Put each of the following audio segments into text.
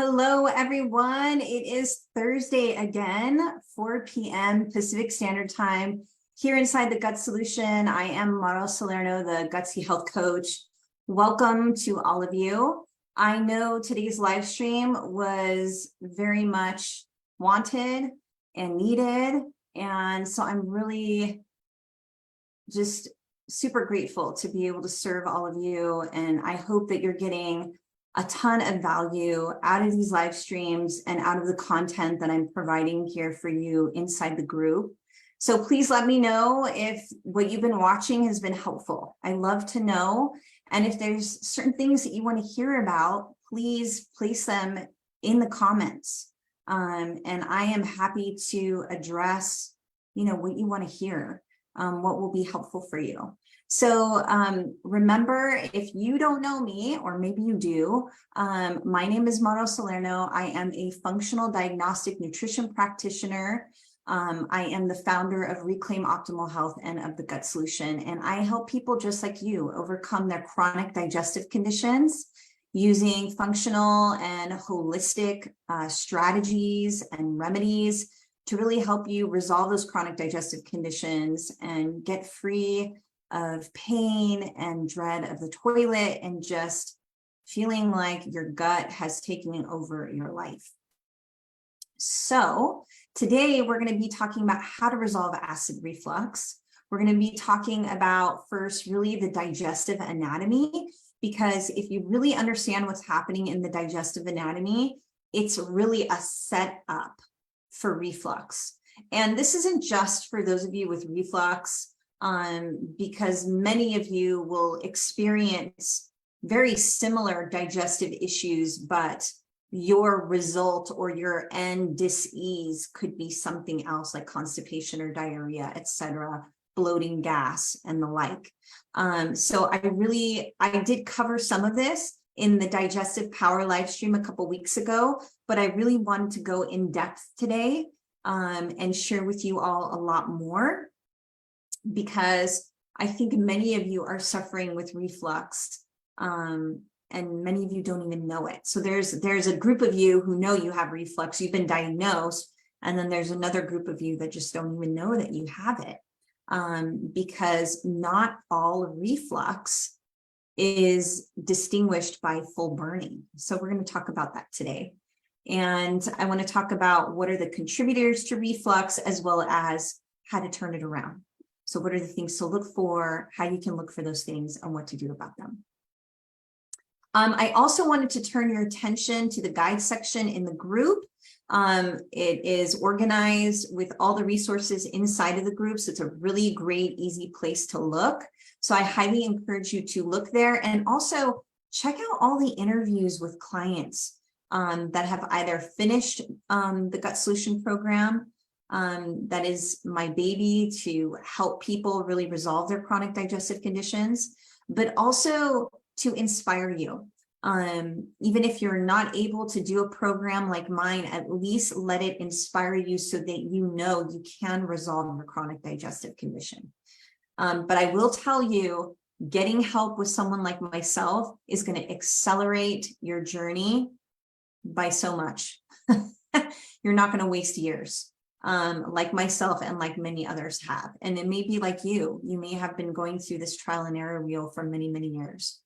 Hello, everyone. It is Thursday again, 4 p.m. Pacific Standard Time. Here inside the Gut Solution, I am Mara Salerno, the Gutsy Health Coach. Welcome to all of you. I know today's live stream was very much wanted and needed, and so I'm really just super grateful to be able to serve all of you, and I hope that you're getting a ton of value out of these live streams and out of the content that I'm providing here for you inside the group. So please let me know if what you've been watching has been helpful. I love to know. And if there's certain things that you want to hear about, please place them in the comments. And I am happy to address, what you want to hear, what will be helpful for you. So remember, if you don't know me, or maybe you do, my name is Mara Salerno. I am a functional diagnostic nutrition practitioner. I am the founder of Reclaim Optimal Health and of the Gut Solution, and I help people just like you overcome their chronic digestive conditions using functional and holistic strategies and remedies to really help you resolve those chronic digestive conditions and get free of pain and dread of the toilet and just feeling like your gut has taken over your life. So today we're going to be talking about how to resolve acid reflux. We're going to be talking about first really the digestive anatomy, because if you really understand what's happening in the digestive anatomy, it's really a setup for reflux. And this isn't just for those of you with reflux, because many of you will experience very similar digestive issues, but your result or your end dis-ease could be something else like constipation or diarrhea, etc., bloating, gas, and the like. So I did cover some of this in the Digestive Power live stream a couple weeks ago, but I really wanted to go in depth today and share with you all a lot more, because I think many of you are suffering with reflux, and many of you don't even know it. So there's a group of you who know you have reflux, you've been diagnosed, and then there's another group of you that just don't even know that you have it, because not all reflux is distinguished by full burning. So we're going to talk about that today. And I want to talk about what are the contributors to reflux, as well as how to turn it around. So what are the things to look for, how you can look for those things, and what to do about them. I also wanted to turn your attention to the guide section in the group. It is organized with all the resources inside of the group, so it's a really great, easy place to look. So I highly encourage you to look there, and also check out all the interviews with clients that have either finished the Gut Solution program. That is my baby to help people really resolve their chronic digestive conditions, but also to inspire you. Even if you're not able to do a program like mine, at least let it inspire you so that you know you can resolve your chronic digestive condition. But I will tell you, getting help with someone like myself is going to accelerate your journey by so much. You're not going to waste years. Like myself and like many others have. And it may be like you may have been going through this trial and error wheel for many, many years.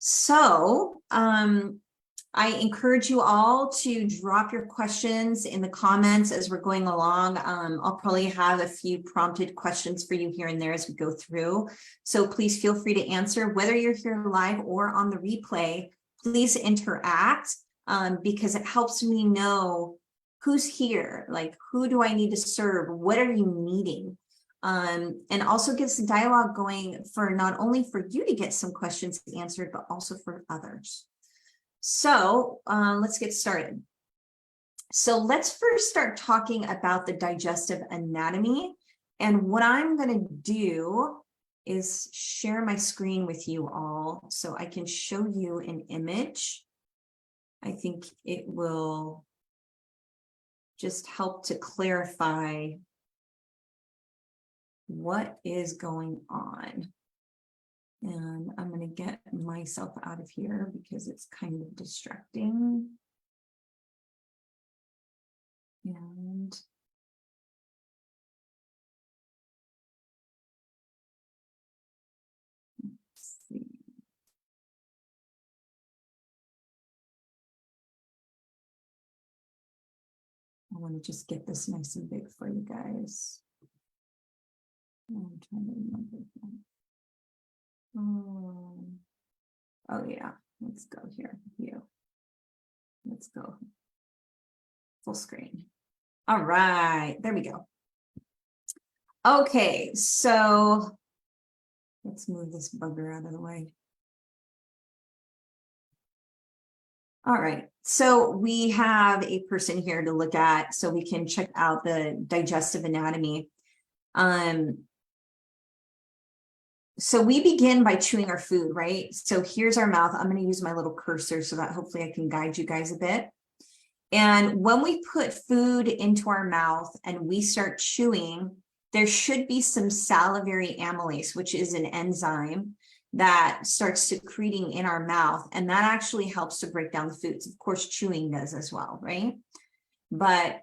So I encourage you all to drop your questions in the comments as we're going along. I'll probably have a few prompted questions for you here and there as we go through. So please feel free to answer, whether you're here live or on the replay. Please interact, because it helps me know who's here, like who do I need to serve, what are you needing, and also gets the dialogue going for not only for you to get some questions answered, but also for others. So let's get started. So let's first start talking about the digestive anatomy, and what I'm going to do is share my screen with you all so I can show you an image. I think it will just help to clarify what is going on. And I'm going to get myself out of here because it's kind of distracting. And let's see. I want to just get this nice and big for you guys. I'm trying to remember that. Oh yeah, let's go here. View. Let's go full screen. All right, there we go. Okay, so let's move this bugger out of the way. All right, so we have a person here to look at so we can check out the digestive anatomy. So we begin by chewing our food, right? So here's our mouth. I'm going to use my little cursor so that hopefully I can guide you guys a bit. And when we put food into our mouth and we start chewing, there should be some salivary amylase, which is an enzyme that starts secreting in our mouth. And that actually helps to break down the foods. Of course, chewing does as well, right? But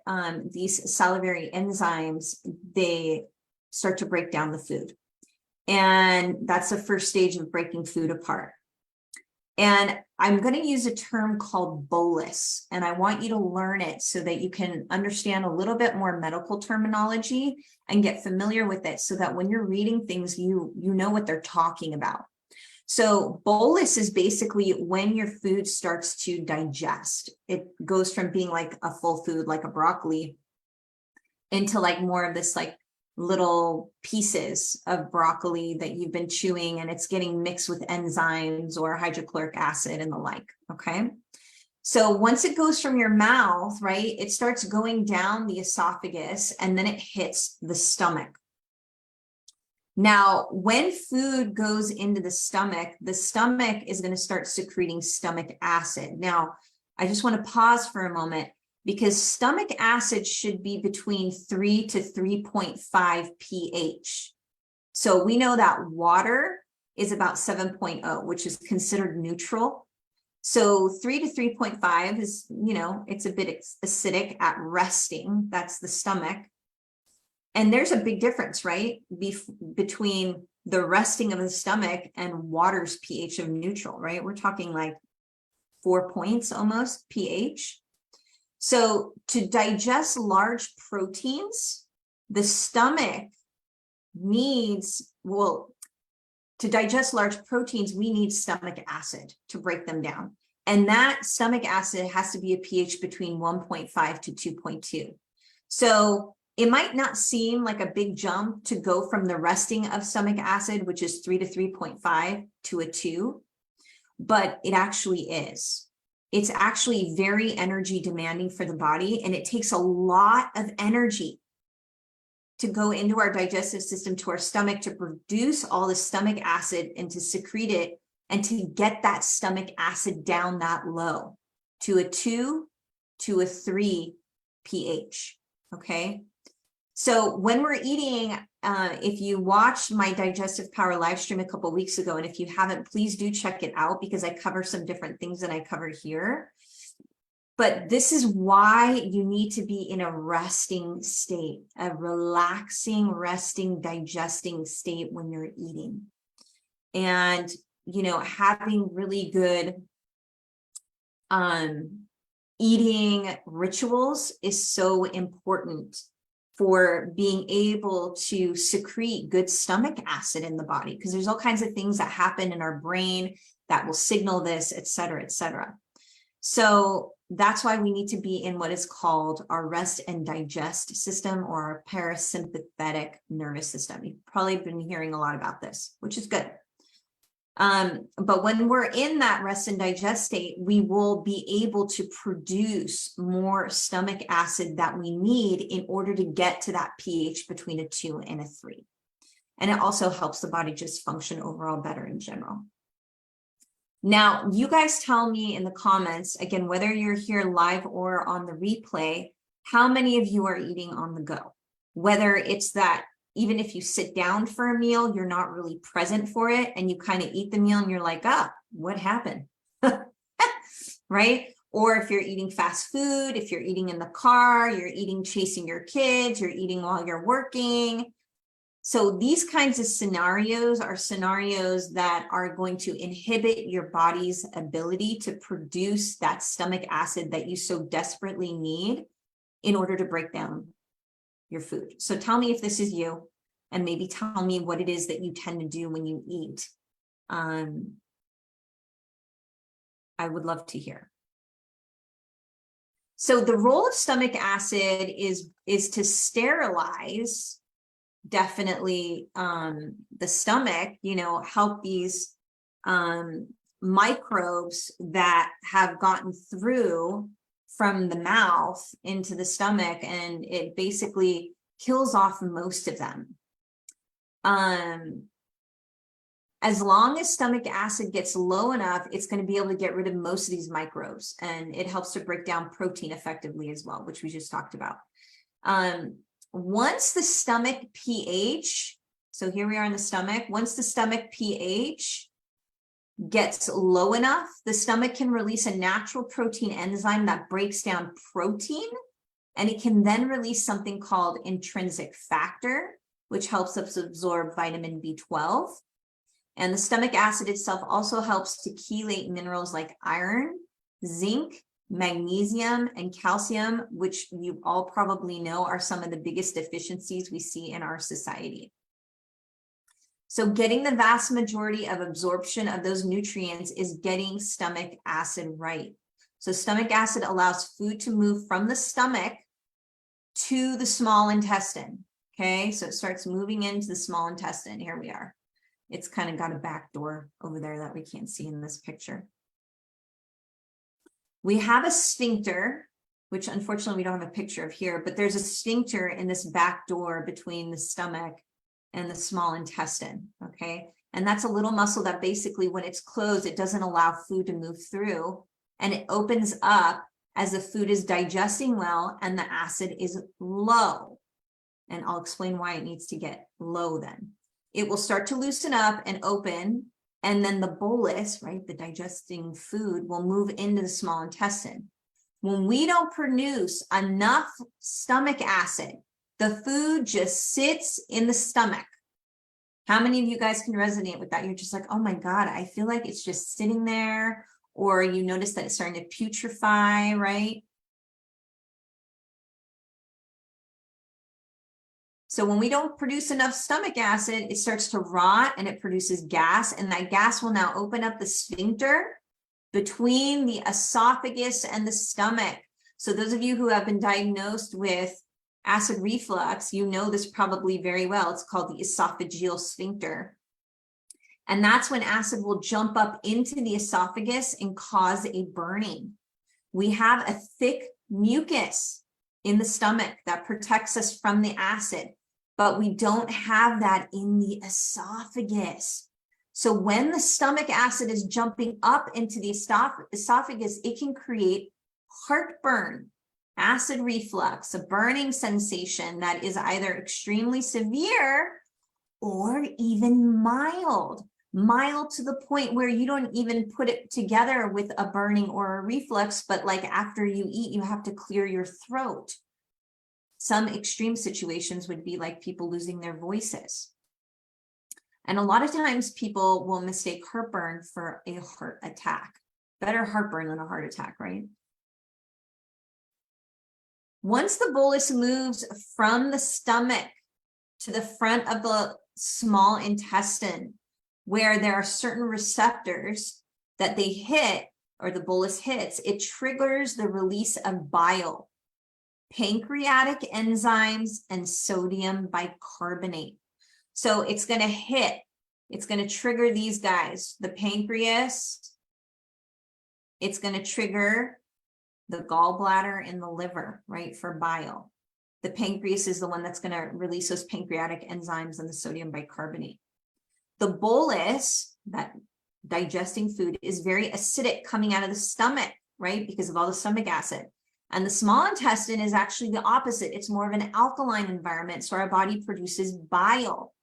these salivary enzymes, they start to break down the food. And that's the first stage of breaking food apart. And I'm going to use a term called bolus, and I want you to learn it so that you can understand a little bit more medical terminology and get familiar with it so that when you're reading things, you know what they're talking about. So bolus is basically when your food starts to digest. It goes from being like a full food, like a broccoli, into like more of this like little pieces of broccoli that you've been chewing, and it's getting mixed with enzymes or hydrochloric acid and the like. Okay. So once it goes from your mouth, right, it starts going down the esophagus and then it hits the stomach. Now, when food goes into the stomach is going to start secreting stomach acid. Now, I just want to pause for a moment, because stomach acid should be between 3 to 3.5 pH. So we know that water is about 7.0, which is considered neutral. So 3 to 3.5 is, it's a bit acidic at resting. That's the stomach. And there's a big difference, right? Between the resting of the stomach and water's pH of neutral, right? We're talking like 4 points almost pH. So to digest large proteins, the stomach needs, to digest large proteins, we need stomach acid to break them down. And that stomach acid has to be a pH between 1.5 to 2.2. So it might not seem like a big jump to go from the resting of stomach acid, which is 3 to 3.5, to a 2, but it actually is. It's actually very energy demanding for the body, and it takes a lot of energy to go into our digestive system, to our stomach, to produce all the stomach acid and to secrete it, and to get that stomach acid down that low to a 2 to a 3 pH. Okay. So when we're eating, if you watched my Digestive Power live stream a couple of weeks ago, and if you haven't, please do check it out, because I cover some different things than I cover here. But this is why you need to be in a resting state, a relaxing, resting, digesting state when you're eating. And, having really good eating rituals is so important for being able to secrete good stomach acid in the body, because there's all kinds of things that happen in our brain that will signal this, et cetera, et cetera. So that's why we need to be in what is called our rest and digest system, or our parasympathetic nervous system. You've probably been hearing a lot about this, which is good. But when we're in that rest and digest state, we will be able to produce more stomach acid that we need in order to get to that pH between a 2 and a 3. And it also helps the body just function overall better in general. Now, you guys tell me in the comments, again, whether you're here live or on the replay, how many of you are eating on the go? Whether it's that even if you sit down for a meal, you're not really present for it, and you kind of eat the meal and you're like, what happened? Right? Or if you're eating fast food, if you're eating in the car, you're eating chasing your kids, you're eating while you're working. So these kinds of scenarios are scenarios that are going to inhibit your body's ability to produce that stomach acid that you so desperately need in order to break down your food. So tell me if this is you, and maybe tell me what it is that you tend to do when you eat. I would love to hear. So the role of stomach acid is to sterilize, definitely, the stomach, help these microbes that have gotten through from the mouth into the stomach, and it basically kills off most of them. As long as stomach acid gets low enough, it's going to be able to get rid of most of these microbes, and it helps to break down protein effectively as well, which we just talked about. Once the stomach pH, so here we are in the stomach, once the stomach pH gets low enough, the stomach can release a natural protein enzyme that breaks down protein, and it can then release something called intrinsic factor, which helps us absorb vitamin B12. And the stomach acid itself also helps to chelate minerals like iron, zinc, magnesium, and calcium, which you all probably know are some of the biggest deficiencies we see in our society. So getting the vast majority of absorption of those nutrients is getting stomach acid right. So stomach acid allows food to move from the stomach to the small intestine. Okay, so it starts moving into the small intestine. Here we are. It's kind of got a back door over there that we can't see in this picture. We have a sphincter, which unfortunately we don't have a picture of here, but there's a sphincter in this back door between the stomach and the small intestine, okay? And that's a little muscle that basically when it's closed, it doesn't allow food to move through, and it opens up as the food is digesting well and the acid is low. And I'll explain why it needs to get low then. It will start to loosen up and open, and then the bolus, right, the digesting food, will move into the small intestine. When we don't produce enough stomach acid, the food just sits in the stomach. How many of you guys can resonate with that? You're just like, oh my God, I feel like it's just sitting there, or you notice that it's starting to putrefy, right? So when we don't produce enough stomach acid, it starts to rot and it produces gas, and that gas will now open up the sphincter between the esophagus and the stomach. So those of you who have been diagnosed with acid reflux, you know this probably very well. It's called the esophageal sphincter. And that's when acid will jump up into the esophagus and cause a burning. We have a thick mucus in the stomach that protects us from the acid, but we don't have that in the esophagus. So when the stomach acid is jumping up into the esophagus, it can create heartburn, acid reflux, a burning sensation that is either extremely severe or even mild to the point where you don't even put it together with a burning or a reflux, but like after you eat, you have to clear your throat. Some extreme situations would be like people losing their voices. And a lot of times people will mistake heartburn for a heart attack. Better heartburn than a heart attack, right? Once the bolus moves from the stomach to the front of the small intestine, where there are certain receptors that they hit, or the bolus hits, it triggers the release of bile, pancreatic enzymes, and sodium bicarbonate. So it's going to hit, it's going to trigger these guys, the pancreas, it's going to trigger the gallbladder and the liver, right, for bile. The pancreas is the one that's going to release those pancreatic enzymes and the sodium bicarbonate. The bolus, that digesting food, is very acidic coming out of the stomach, right, because of all the stomach acid. And the small intestine is actually the opposite. It's more of an alkaline environment, so our body produces bile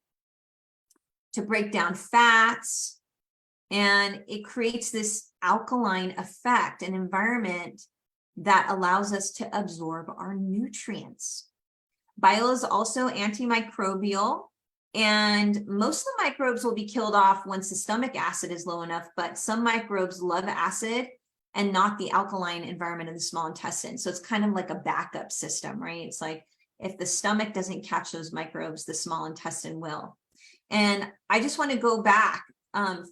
to break down fats And it creates this alkaline effect, an environment that allows us to absorb our nutrients. Bile is also antimicrobial, and most of the microbes will be killed off once the stomach acid is low enough, but some microbes love acid and not the alkaline environment of the small intestine. So it's kind of like a backup system, right? It's like if the stomach doesn't catch those microbes, the small intestine will. And I just want to go back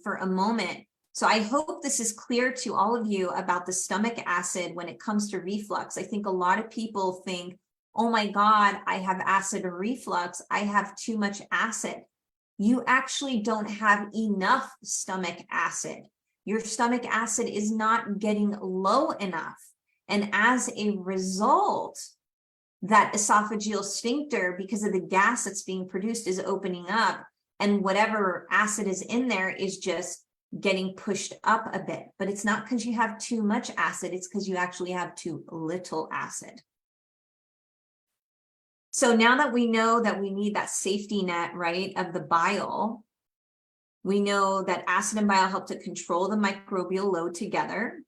for a moment. So I hope this is clear to all of you about the stomach acid when it comes to reflux. I think a lot of people think, oh my God, I have acid reflux. I have too much acid. You actually don't have enough stomach acid. Your stomach acid is not getting low enough. And as a result, that esophageal sphincter, because of the gas that's being produced, is opening up, and whatever acid is in there is just getting pushed up a bit. But it's not because you have too much acid, it's because you actually have too little acid. So now that we know that we need that safety net, right, of the bile, we know that acid and bile help to control the microbial load together.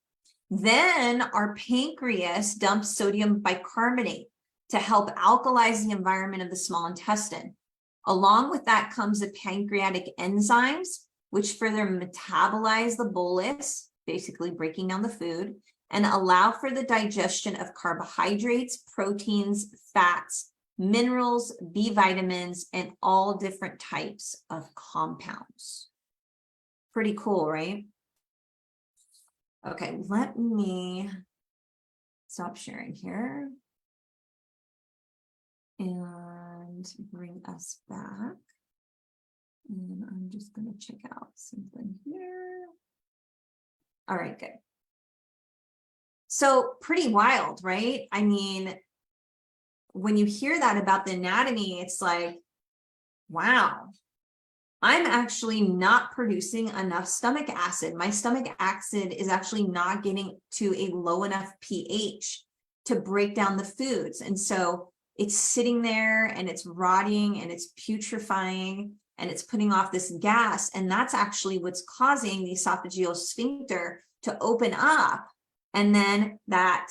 Then our pancreas dumps sodium bicarbonate to help alkalize the environment of the small intestine. Along with that comes the pancreatic enzymes, which further metabolize the bolus, basically breaking down the food, and allow for the digestion of carbohydrates, proteins, fats, minerals, B vitamins, and all different types of compounds. Pretty cool, right? Okay, let me stop sharing here and bring us back. And I'm just going to check out something here. All right, good. So pretty wild, right? I mean, when you hear that about the anatomy, it's like, wow, I'm actually not producing enough stomach acid. My stomach acid is actually not getting to a low enough pH to break down the foods. And so it's sitting there and it's rotting and it's putrefying and it's putting off this gas. And that's actually what's causing the esophageal sphincter to open up. And then that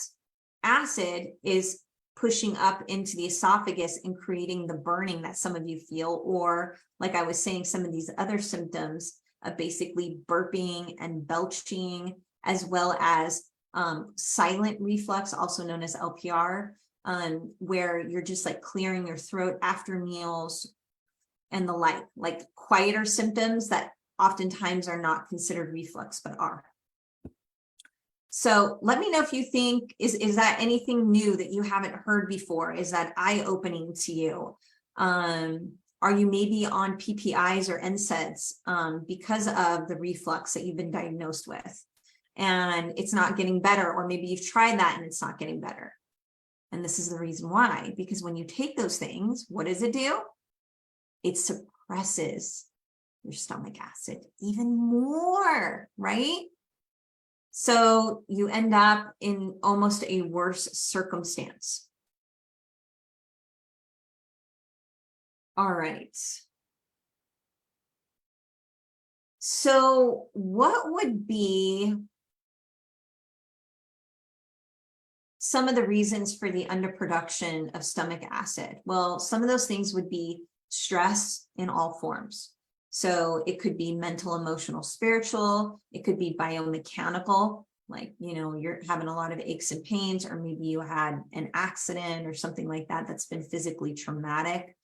acid is pushing up into the esophagus and creating the burning that some of you feel, or like I was saying, some of these other symptoms of basically burping and belching, as well as silent reflux, also known as LPR, where you're just like clearing your throat after meals and the like quieter symptoms that oftentimes are not considered reflux, but are. So let me know if you think, is that anything new that you haven't heard before? Is that eye-opening to you? Are you maybe on PPIs or NSAIDs because of the reflux that you've been diagnosed with? And it's not getting better, or maybe you've tried that and it's not getting better. And this is the reason why, because when you take those things, what does it do? It suppresses your stomach acid even more, right? So you end up in almost a worse circumstance. All right. So what would be some of the reasons for the underproduction of stomach acid? Well, some of those things would be stress in all forms. So it could be mental, emotional, spiritual. It could be biomechanical, like, you know, you're having a lot of aches and pains, or maybe you had an accident or something like that that's been physically traumatic.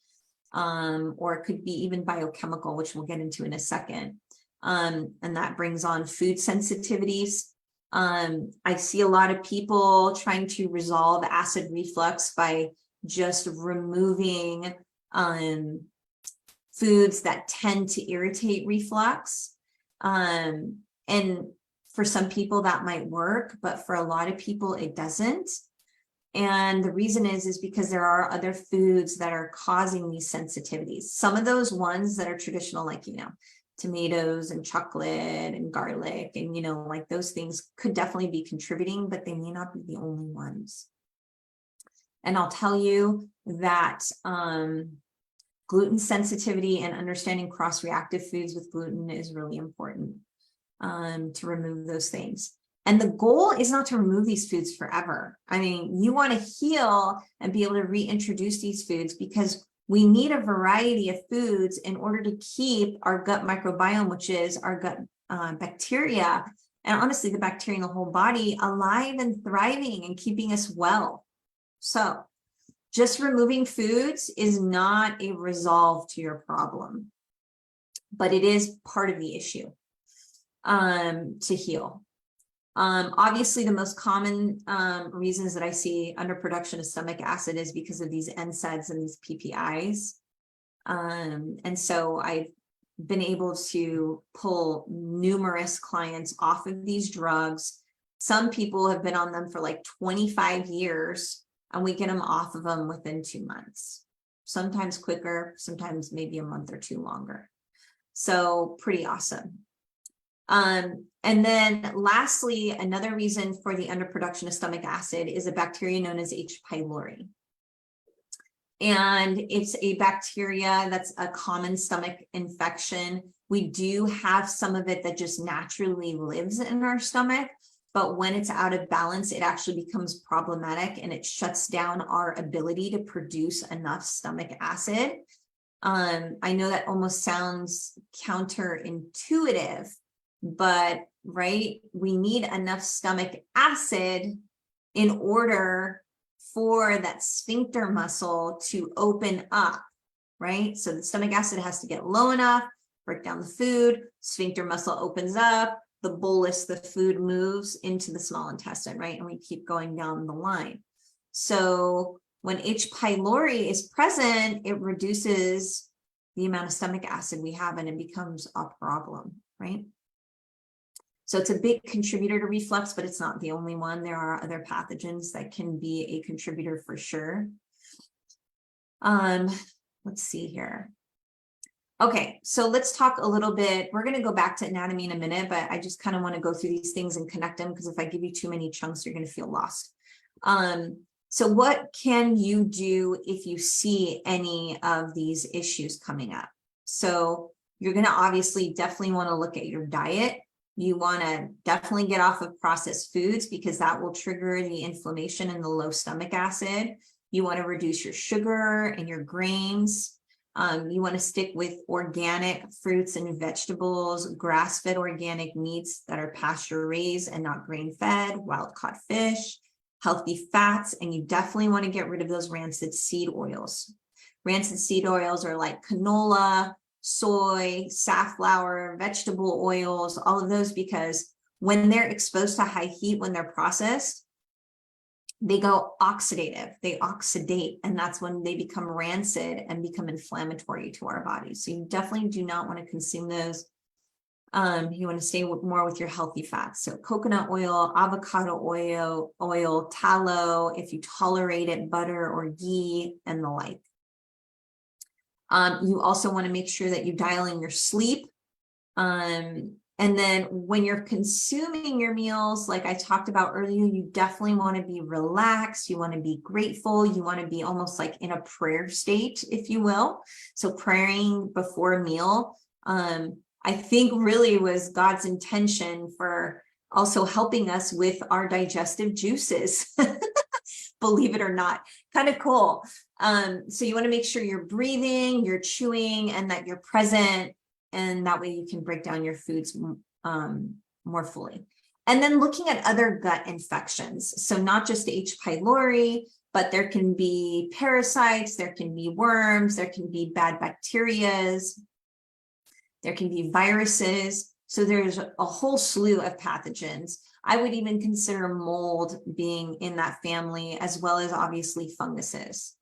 Or it could be even biochemical, which we'll get into in a second. And that brings on food sensitivities. I see a lot of people trying to resolve acid reflux by just removing foods that tend to irritate reflux. And for some people that might work, but for a lot of people it doesn't. And the reason is because there are other foods that are causing these sensitivities. Some of those ones that are traditional, like, you know, tomatoes and chocolate and garlic and, you know, like those things could definitely be contributing, but they may not be the only ones. And I'll tell you that gluten sensitivity and understanding cross-reactive foods with gluten is really important. to remove those things. And the goal is not to remove these foods forever. I mean, you want to heal and be able to reintroduce these foods because we need a variety of foods in order to keep our gut microbiome, which is our gut bacteria, and honestly, the bacteria in the whole body alive and thriving and keeping us well. So just removing foods is not a resolve to your problem, but it is part of the issue to heal. Obviously, the most common reasons that I see underproduction of stomach acid is because of these NSAIDs and these PPIs. And so I've been able to pull numerous clients off of these drugs. Some people have been on them for like 25 years, and we get them off of them within 2 months. Sometimes quicker, sometimes maybe a month or two longer. So pretty awesome. And then lastly, another reason for the underproduction of stomach acid is a bacteria known as H. pylori. And it's a bacteria that's a common stomach infection. We do have some of it that just naturally lives in our stomach, but when it's out of balance, it actually becomes problematic and it shuts down our ability to produce enough stomach acid. I know that almost sounds counterintuitive, but right, we need enough stomach acid in order for that sphincter muscle to open up, right? So the stomach acid has to get low enough, break down the food, sphincter muscle opens up, the bolus, the food moves into the small intestine, right? And we keep going down the line. So when H. pylori is present, it reduces the amount of stomach acid we have and it becomes a problem, right? So it's a big contributor to reflux, but it's not the only one. There are other pathogens that can be a contributor for sure. Let's see here. Okay, so let's talk a little bit. We're going to go back to anatomy in a minute, but I just kind of want to go through these things and connect them because if I give you too many chunks, you're going to feel lost. So what can you do if you see any of these issues coming up? So you're going to obviously definitely want to look at your diet. You want to definitely get off of processed foods because that will trigger the inflammation and the low stomach acid. You want to reduce your sugar and your grains. You want to stick with organic fruits and vegetables, grass-fed organic meats that are pasture-raised and not grain-fed, wild-caught fish, healthy fats, and you definitely want to get rid of those rancid seed oils. Rancid seed oils are like canola, soy, safflower, vegetable oils, all of those, because when they're exposed to high heat, when they're processed, they go oxidative, they oxidate, and that's when they become rancid and become inflammatory to our bodies. So you definitely do not want to consume those. You want to stay more with your healthy fats. So coconut oil, avocado oil, tallow, if you tolerate it, butter or ghee, and the like. You also want to make sure that you dial in your sleep. And then when you're consuming your meals, like I talked about earlier, you definitely want to be relaxed. You want to be grateful. You want to be almost like in a prayer state, if you will. So praying before a meal, I think really was God's intention for also helping us with our digestive juices. Believe it or not, kind of cool. So you want to make sure you're breathing, you're chewing, and that you're present, and that way you can break down your foods more fully. And then looking at other gut infections. So not just H. pylori, but there can be parasites, there can be worms, there can be bad bacterias, there can be viruses. So there's a whole slew of pathogens. I would even consider mold being in that family, as well as obviously funguses.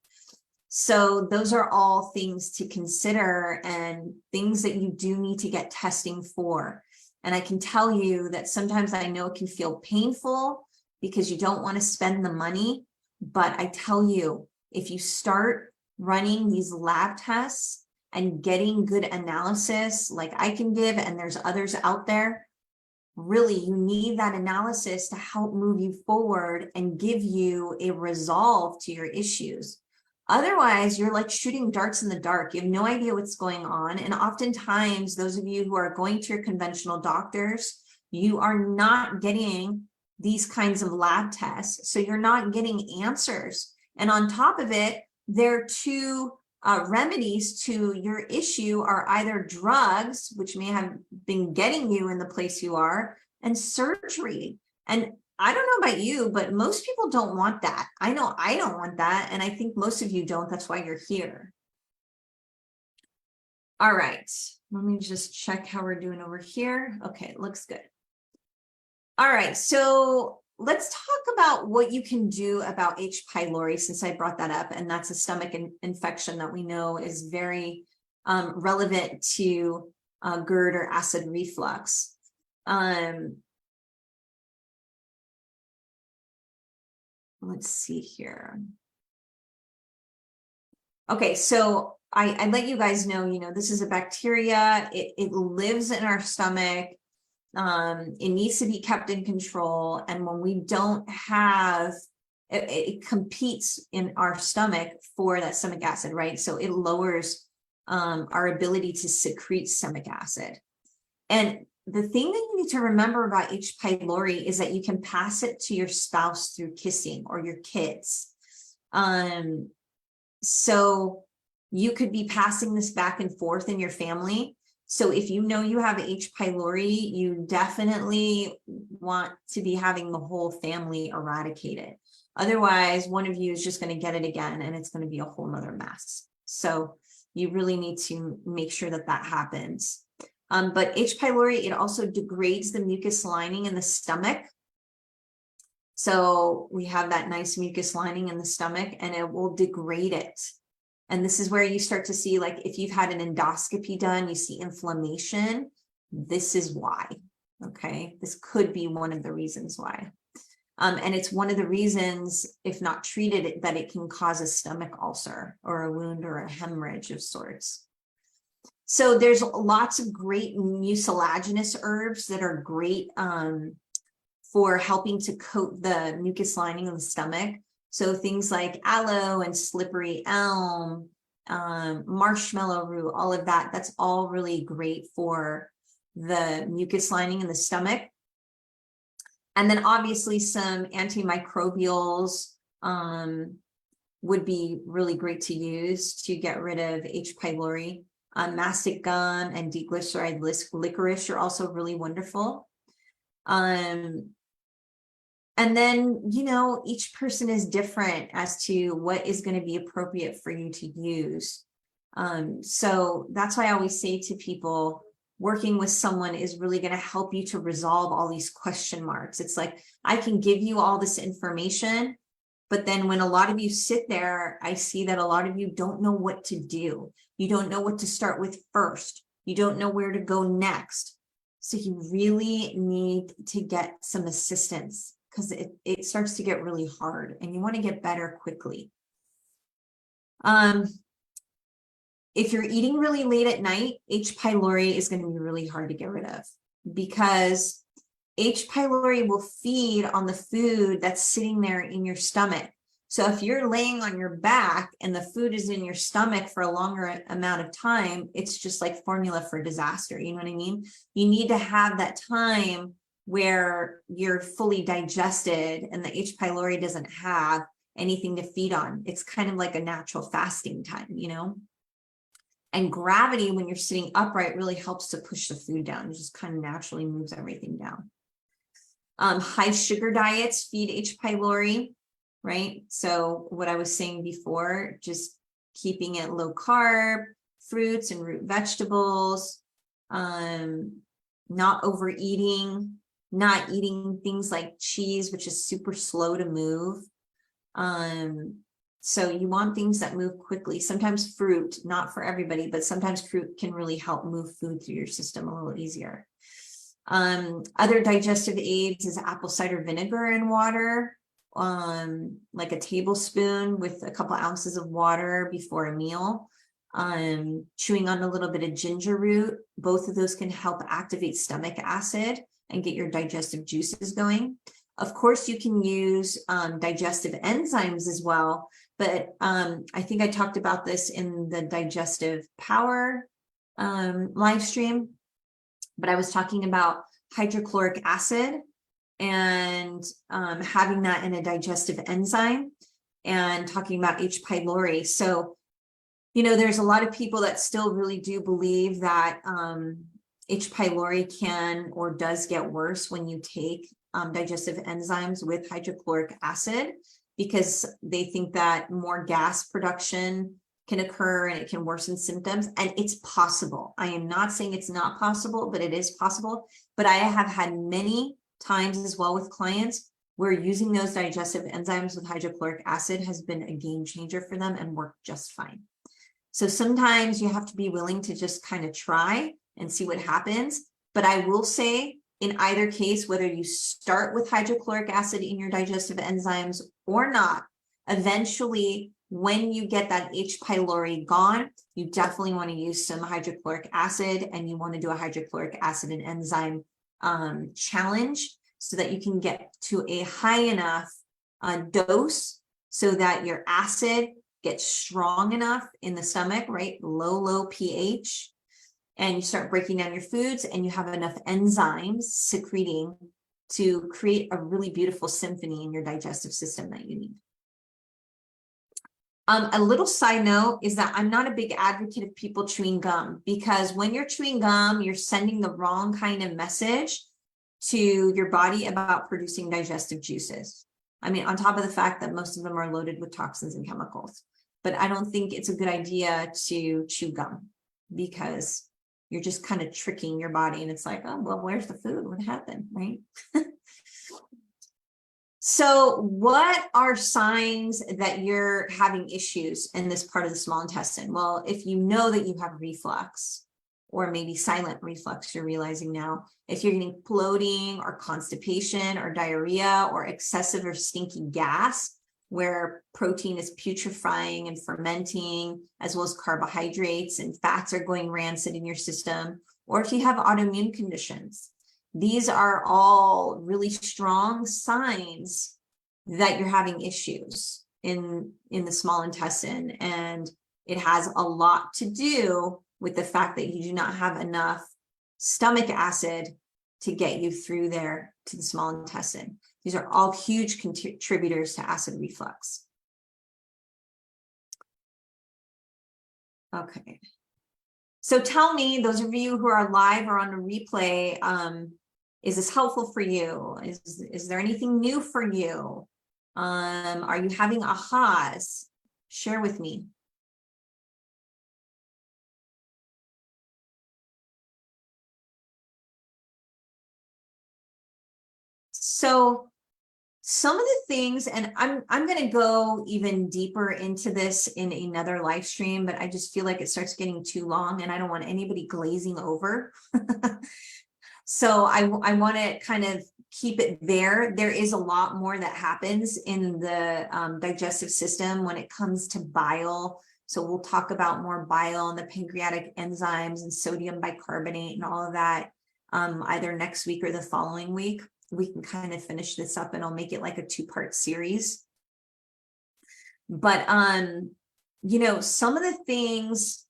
So those are all things to consider and things that you do need to get testing for. And I can tell you that sometimes I know it can feel painful because you don't want to spend the money. But I tell you, if you start running these lab tests and getting good analysis like I can give, and there's others out there, really, you need that analysis to help move you forward and give you a resolve to your issues. Otherwise, you're like shooting darts in the dark. You have no idea what's going on. And oftentimes, those of you who are going to your conventional doctors You are not getting these kinds of lab tests, so you're not getting answers. And on top of it, there are two remedies to your issue are either drugs, which may have been getting you in the place you are, and surgery. And I don't know about you, but most people don't want that. I know I don't want that, and I think most of you don't. That's why you're here. All right, let me just check how we're doing over here. Okay, it looks good. All right, so let's talk about what you can do about H. pylori, since I brought that up, and that's a stomach infection that we know is very relevant to GERD or acid reflux. Let's see here. Okay, so I let you guys know, this is a bacteria. It lives in our stomach. It needs to be kept in control. And when we don't have, it competes in our stomach for that stomach acid, right? So it lowers our ability to secrete stomach acid. And the thing that you need to remember about H. pylori is that you can pass it to your spouse through kissing or your kids. So you could be passing this back and forth in your family. So if you know you have H. pylori, you definitely want to be having the whole family eradicated. Otherwise, one of you is just going to get it again, and it's going to be a whole nother mess. So you really need to make sure that that happens. But H. pylori, it also degrades the mucus lining in the stomach. So we have that nice mucus lining in the stomach, and it will degrade it. And this is where you start to see, like, if you've had an endoscopy done, you see inflammation. This is why, okay? This could be one of the reasons why. And it's one of the reasons, if not treated, that it can cause a stomach ulcer or a wound or a hemorrhage of sorts. So there's lots of great mucilaginous herbs that are great for helping to coat the mucus lining of the stomach. So things like aloe and slippery elm, marshmallow root, all of that, that's all really great for the mucus lining in the stomach. And then obviously some antimicrobials would be really great to use to get rid of H. pylori. Mastic gum and deglyceride licorice are also really wonderful. And then, each person is different as to what is going to be appropriate for you to use. So that's why I always say to people, working with someone is really going to help you to resolve all these question marks. It's like, I can give you all this information, but then when a lot of you sit there, I see that a lot of you don't know what to do. You don't know what to start with first. You don't know where to go next. So you really need to get some assistance, because it starts to get really hard and you want to get better quickly. If you're eating really late at night, H. pylori is going to be really hard to get rid of, because H. pylori will feed on the food that's sitting there in your stomach. So if you're laying on your back and the food is in your stomach for a longer amount of time, it's just like formula for disaster. You know what I mean? You need to have that time where you're fully digested and the H. pylori doesn't have anything to feed on. It's kind of like a natural fasting time, And gravity, when you're sitting upright, really helps to push the food down. It just kind of naturally moves everything down. High sugar diets feed H. pylori, right? So what I was saying before, just keeping it low carb, fruits and root vegetables, not overeating, not eating things like cheese, which is super slow to move. So you want things that move quickly. Sometimes fruit, not for everybody, but sometimes fruit can really help move food through your system a little easier. Other digestive aids is apple cider vinegar and water, like a tablespoon with a couple ounces of water before a meal. Chewing on a little bit of ginger root. Both of those can help activate stomach acid and get your digestive juices going. Of course, you can use digestive enzymes as well, but I think I talked about this in the digestive power live stream, but I was talking about hydrochloric acid and having that in a digestive enzyme, and talking about H. pylori. So, you know, there's a lot of people that still really do believe that H. pylori can or does get worse when you take digestive enzymes with hydrochloric acid, because they think that more gas production can occur and it can worsen symptoms. And it's possible. I am not saying it's not possible, but it is possible. But I have had many times as well with clients where using those digestive enzymes with hydrochloric acid has been a game changer for them and worked just fine. So sometimes you have to be willing to just kind of try and see what happens. But I will say, in either case, whether you start with hydrochloric acid in your digestive enzymes or not, eventually, when you get that H. pylori gone, you definitely want to use some hydrochloric acid, and you want to do a hydrochloric acid and enzyme challenge so that you can get to a high enough dose so that your acid gets strong enough in the stomach, right? Low pH. And you start breaking down your foods and you have enough enzymes secreting to create a really beautiful symphony in your digestive system that you need. A little side note is that I'm not a big advocate of people chewing gum, because when you're chewing gum, you're sending the wrong kind of message to your body about producing digestive juices. I mean, on top of the fact that most of them are loaded with toxins and chemicals, but I don't think it's a good idea to chew gum, because you're just kind of tricking your body, and it's like, oh, well, where's the food? What happened, right? So what are signs that you're having issues in this part of the small intestine? Well, if you know that you have reflux, or maybe silent reflux, you're realizing now, if you're getting bloating or constipation or diarrhea or excessive or stinky gas, where protein is putrefying and fermenting, as well as carbohydrates and fats are going rancid in your system, or if you have autoimmune conditions. These are all really strong signs that you're having issues in the small intestine. And it has a lot to do with the fact that you do not have enough stomach acid to get you through there to the small intestine. These are all huge contributors to acid reflux. Okay. So tell me, those of you who are live or on a replay, is this helpful for you? Is there anything new for you? Are you having ahas? Share with me. So some of the things, and I'm going to go even deeper into this in another live stream, but I just feel like it starts getting too long and I don't want anybody glazing over. So I want to kind of keep it there. There is a lot more that happens in the digestive system when it comes to bile. So we'll talk about more bile and the pancreatic enzymes and sodium bicarbonate and all of that either next week or the following week. We can kind of finish this up and I'll make it like a 2-part series. But, you know, some of the things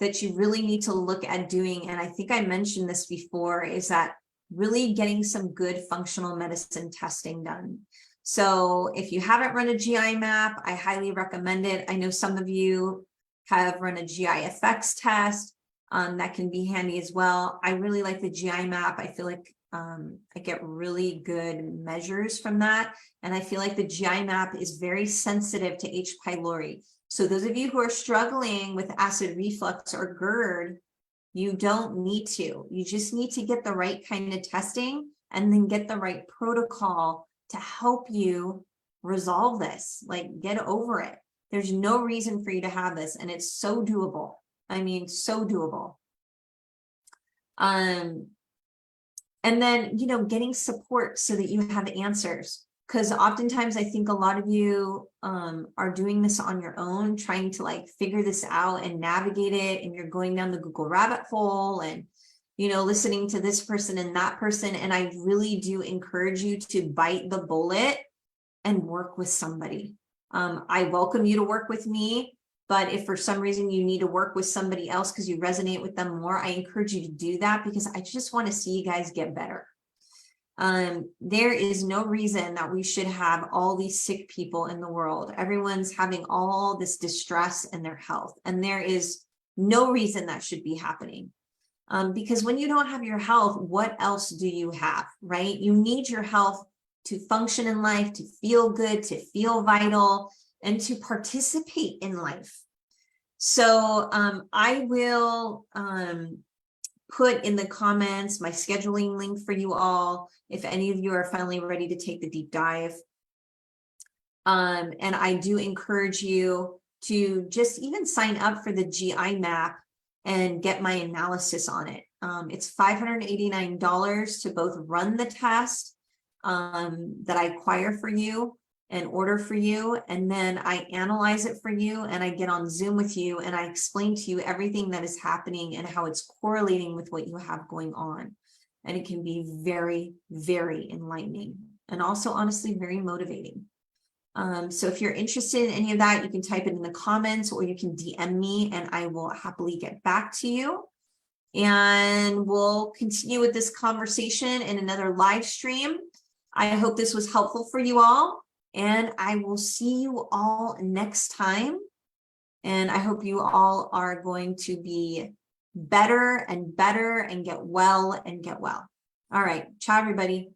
that you really need to look at doing, and I think I mentioned this before, is that really getting some good functional medicine testing done. So if you haven't run a GI map, I highly recommend it. I know some of you have run a GI effects test. That can be handy as well. I really like the GI map. I feel like I get really good measures from that. And I feel like the GI map is very sensitive to H. pylori. So those of you who are struggling with acid reflux or GERD, you don't need to. You just need to get the right kind of testing and then get the right protocol to help you resolve this. Like, get over it. There's no reason for you to have this, and it's so doable. I mean, so doable. And then, you know, getting support so that you have answers. Because oftentimes I think a lot of you are doing this on your own, trying to like figure this out and navigate it. And you're going down the Google rabbit hole and, you know, listening to this person and that person. And I really do encourage you to bite the bullet and work with somebody. I welcome you to work with me. But if for some reason you need to work with somebody else because you resonate with them more, I encourage you to do that, because I just want to see you guys get better. There is no reason that we should have all these sick people in the world. Everyone's having all this distress in their health, and there is no reason that should be happening. Because when you don't have your health, what else do you have, right? You need your health to function in life, to feel good, to feel vital, and to participate in life. So I will put in the comments my scheduling link for you all if any of you are finally ready to take the deep dive. And I do encourage you to just even sign up for the GI map and get my analysis on it. It's $589 to both run the test that I acquire for you and order for you, and then I analyze it for you, and I get on Zoom with you, and I explain to you everything that is happening and how it's correlating with what you have going on. And it can be very, very enlightening, and also honestly very motivating. So if you're interested in any of that, you can type it in the comments, or you can DM me and I will happily get back to you. And we'll continue with this conversation in another live stream. I hope this was helpful for you all, and I will see you all next time. And I hope you all are going to be better and better and get well and get well. All right. Ciao, everybody.